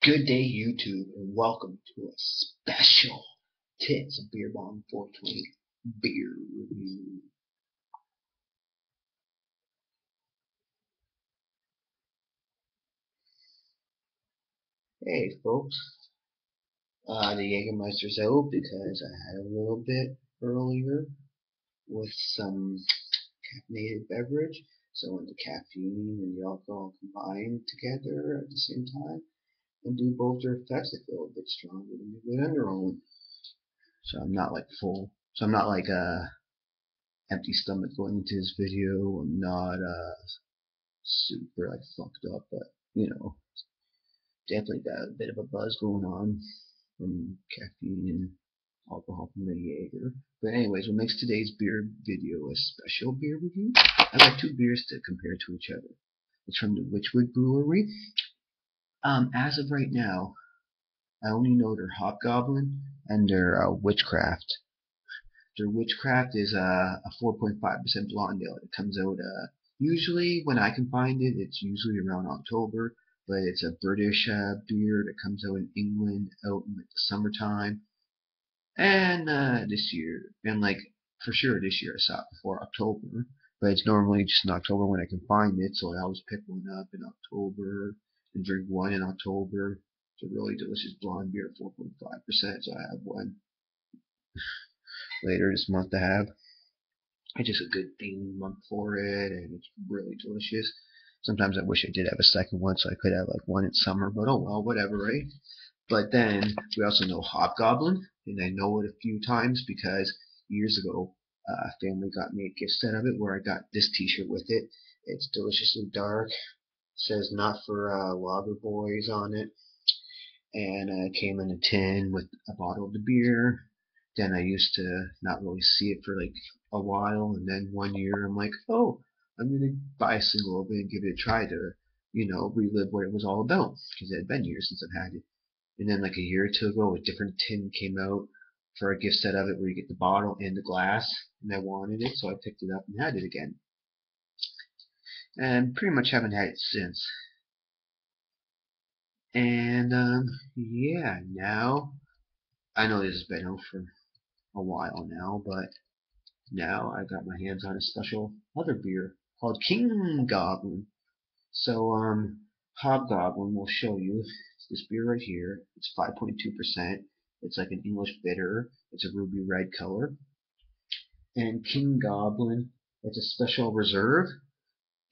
Good day, YouTube, and welcome to a special Tits of Beer Bomb 420 beer review. Hey, folks. The Jägermeister's out because I had a little bit earlier with some caffeinated beverage. So when the caffeine and the alcohol combine together at the same time and do both their effects, I feel a bit stronger than they would on their own. So I'm not like full. So I'm not like empty stomach going into this video. I'm not super like fucked up, but definitely got a bit of a buzz going on from caffeine and alcohol from the Jaeger. But anyways, what makes today's beer video a special beer review? I got two beers to compare to each other. It's from the Witchwood Brewery. As of right now, I only know their Hobgoblin and their Witchcraft. Their Witchcraft is a 4.5% blonde ale. It comes out usually when I can find it. It's usually around October, but it's a British beer that comes out in England out in like the summertime. And this year, and like for sure this year I saw it before October, but it's normally just in October when I can find it. So I always pick one up in October and drink one in October. It's a really delicious blonde beer, 4.5%. So I have one later this month to have. It's just a good theme month for it, and it's really delicious. Sometimes I wish I did have a second one so I could have like one in summer, but oh well, whatever, right? But then we also know Hobgoblin, and I know it a few times because years ago, family got me a gift set of it where I got this T-shirt with it. It's deliciously dark. It says "Not for Lager Boys" on it, and it came in a tin with a bottle of the beer. Then I used to not really see it for like a while, and then one year I'm like, oh, I'm gonna buy a single of it and give it a try to, relive what it was all about because it had been years since I've had it. And then like a year or two ago, a different tin came out for a gift set of it where you get the bottle and the glass, and I wanted it, so I picked it up and had it again. And pretty much haven't had it since. And yeah, now I know this has been out for a while now, but now I got my hands on a special other beer called King Goblin. So Hobgoblin will show you this beer right here. It's 5.2%. It's like an English bitter. It's a ruby red color. And King Goblin, it's a special reserve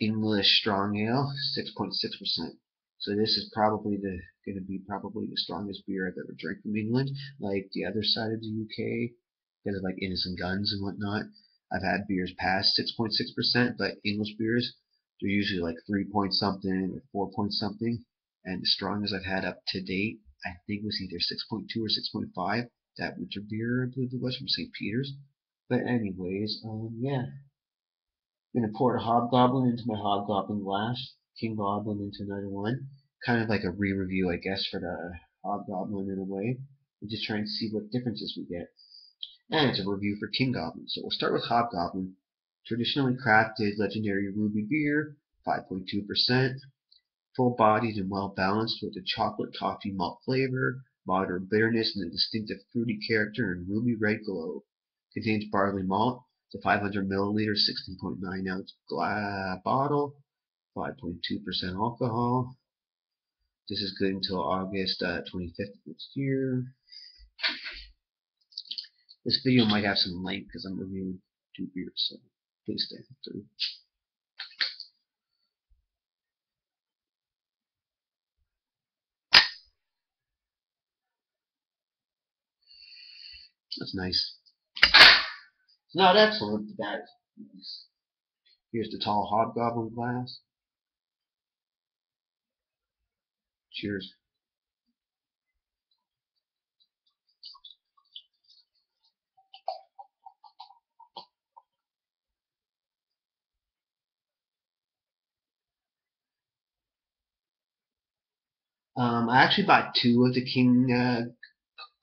English strong ale, 6.6%. So this is probably going to be probably the strongest beer I've ever drank from England. Like the other side of the UK, because of like Innocent Guns and whatnot. I've had beers past 6.6%, but English beers, they're usually like 3 point something or 4 point something. And the strongest I've had up to date, I think was either 6.2 or 6.5. That winter beer, I believe it was from St. Peter's. But anyways, yeah. I'm gonna pour a Hobgoblin into my Hobgoblin glass, King Goblin into another one. Kind of like a re-review, I guess, for the Hobgoblin in a way. And just try and see what differences we get. And it's a review for King Goblin. So we'll start with Hobgoblin. Traditionally crafted legendary ruby beer, 5.2%. Full-bodied and well-balanced with a chocolate toffee malt flavor, moderate bitterness, and a distinctive fruity character and ruby red glow. Contains barley malt. It's a 500 milliliter, 16.9 ounce bottle, 5.2% alcohol. This is good until August 25th next year. This video might have some length because I'm reviewing two beers, so please stay through. That's nice. It's not excellent, but that is nice. Here's the tall Hobgoblin glass. Cheers. I actually bought two of the King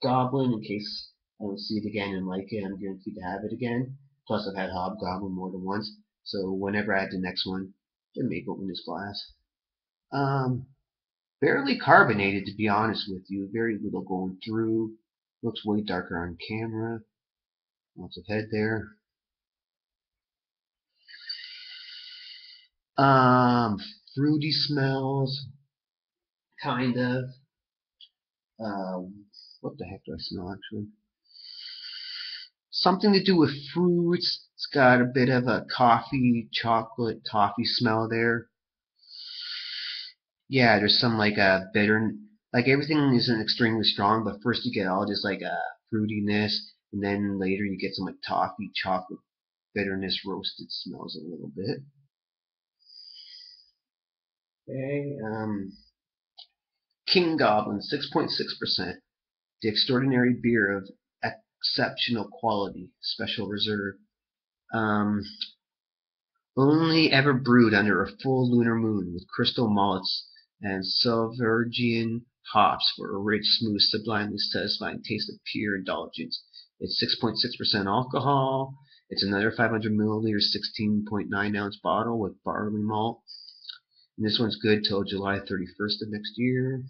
Goblin in case I don't see it again and like it. I'm guaranteed to have it again. Plus, I've had Hobgoblin more than once, so whenever I have the next one, I may open this glass. Um, Barely carbonated, to be honest with you. Very little going through. Looks way darker on camera. Lots of head there. Um, Fruity smells, kind of. What the heck do I smell actually? Something to do with fruits. It's got a bit of a coffee, chocolate, toffee smell there. Yeah, there's some like a bitter, like everything isn't extremely strong, but first you get all just like a fruitiness, and then later you get some like toffee, chocolate, bitterness, roasted smells a little bit. Okay, King Goblin, 6.6%. The extraordinary beer of exceptional quality, special reserve. Um, Only ever brewed under a full lunar moon with crystal malts and Sauvergian hops for a rich, smooth, sublimely satisfying taste of pure indulgence. It's 6.6% alcohol. It's another 500 milliliters, 16.9 ounce bottle with barley malt. And this one's good till July 31st of next year.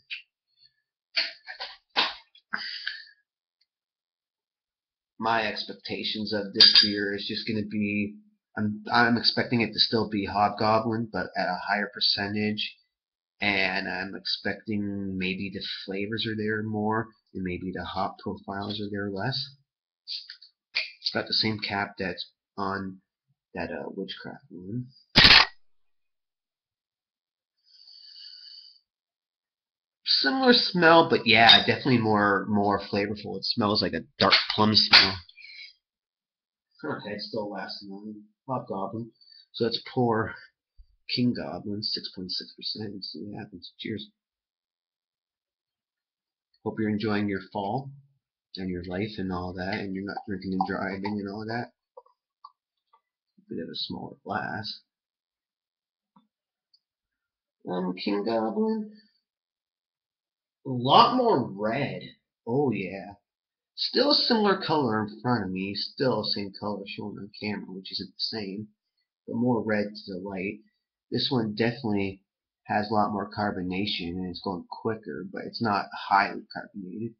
My expectations of this beer is just going to be, I'm expecting it to still be Hobgoblin, but at a higher percentage. And I'm expecting maybe the flavors are there more, and maybe the hop profiles are there less. It's got the same cap that's on that Witchcraft one. Similar smell, but yeah, definitely more flavorful. It smells like a dark plum smell. Okay, it's still lasting on Hobgoblin. So let's pour King Goblin, 6.6%, and see what happens. Cheers. Hope you're enjoying your fall and your life and all that, and you're not drinking and driving and all that. A bit of a smaller glass. King Goblin. A lot more red. Oh yeah. Still a similar color in front of me. Still same color shown on camera, which isn't the same, but more red to the light. This one definitely has a lot more carbonation and it's going quicker, but it's not highly carbonated.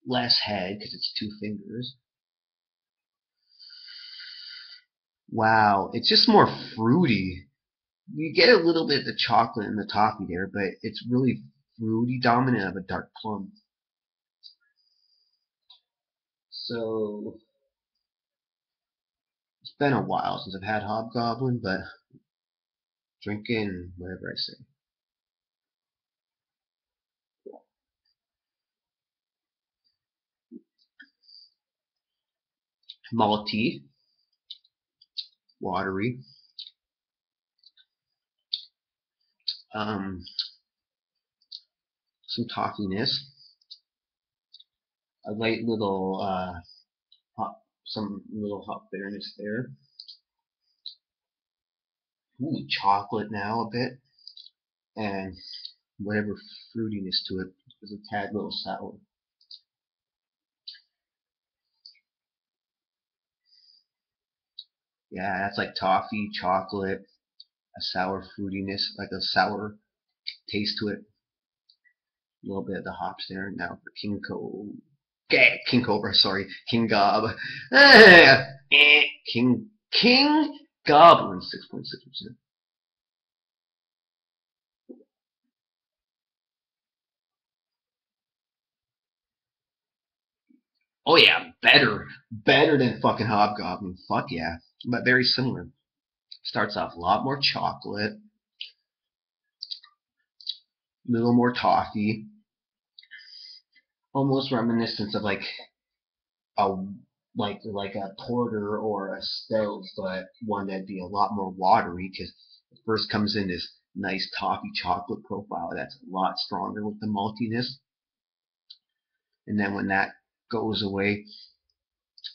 Less head because it's 2 fingers. Wow, it's just more fruity. You get a little bit of the chocolate and the toffee there, but it's really fruity dominant of a dark plum. So it's been a while since I've had Hobgoblin, but drinking whatever I say. Malty, watery, um, some toffiness, a light little some little hop bitterness there. Ooh, chocolate now a bit, and whatever fruitiness to it is a tad little sour. Yeah, that's like toffee, chocolate, a sour fruitiness, like a sour taste to it. A little bit of the hops there. Now for King Cobra, sorry, King Gob. King Goblin, 6.6%. Oh yeah, better than fucking Hobgoblin. Fuck yeah, but very similar. Starts off a lot more chocolate, a little more toffee, almost reminiscent of like a like a porter or a stout, but one that'd be a lot more watery because it first comes in this nice toffee chocolate profile that's a lot stronger with the maltiness, and then when that goes away,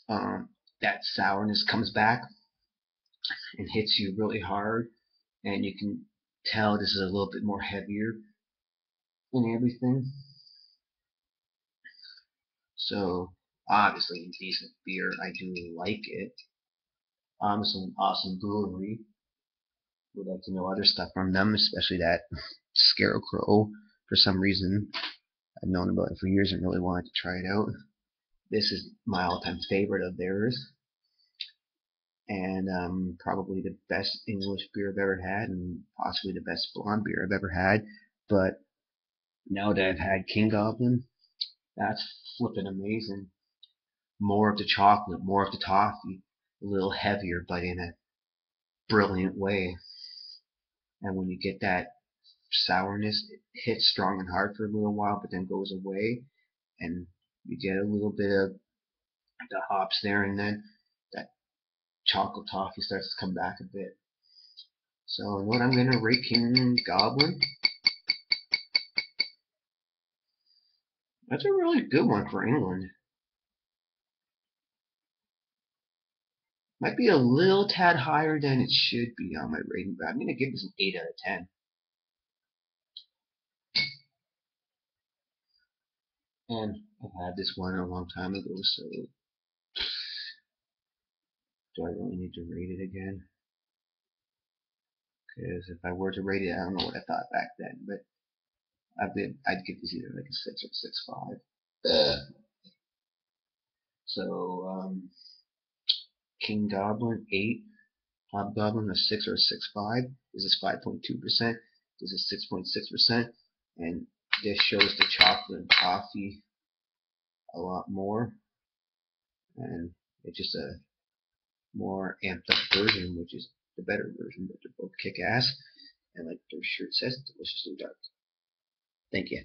that sourness comes back and hits you really hard, and you can tell this is a little bit more heavier and everything. So obviously decent beer. I do like it. Some awesome brewery. Would like to know other stuff from them, especially that Scarecrow. for some reason. I've known about it for years and really wanted to try it out. This is my all-time favorite of theirs, and probably the best English beer I've ever had, and possibly the best blonde beer I've ever had. But now that I've had King Goblin, that's flipping amazing. More of the chocolate, more of the toffee, a little heavier, but in a brilliant way. And when you get that sourness, it hits strong and hard for a little while, but then goes away, and you get a little bit of the hops there, and then that chocolate toffee starts to come back a bit. So what I'm going to rate King Goblin, that's a really good one for England. Might be a little tad higher than it should be on my rating, but I'm going to give this an 8 out of 10. And I've had this one a long time ago, so do I really need to rate it again? Because if I were to rate it, I don't know what I thought back then, but I'd give this either like a 6 or 6.5. So King Goblin 8, Hobgoblin a 6 or a 6.5. This is 5.2%. This is 6.6%, and this shows the chocolate and coffee a lot more, and it's just a more amped up version, which is the better version, but they're both kick ass, and like their shirt says, deliciously dark. Thank you.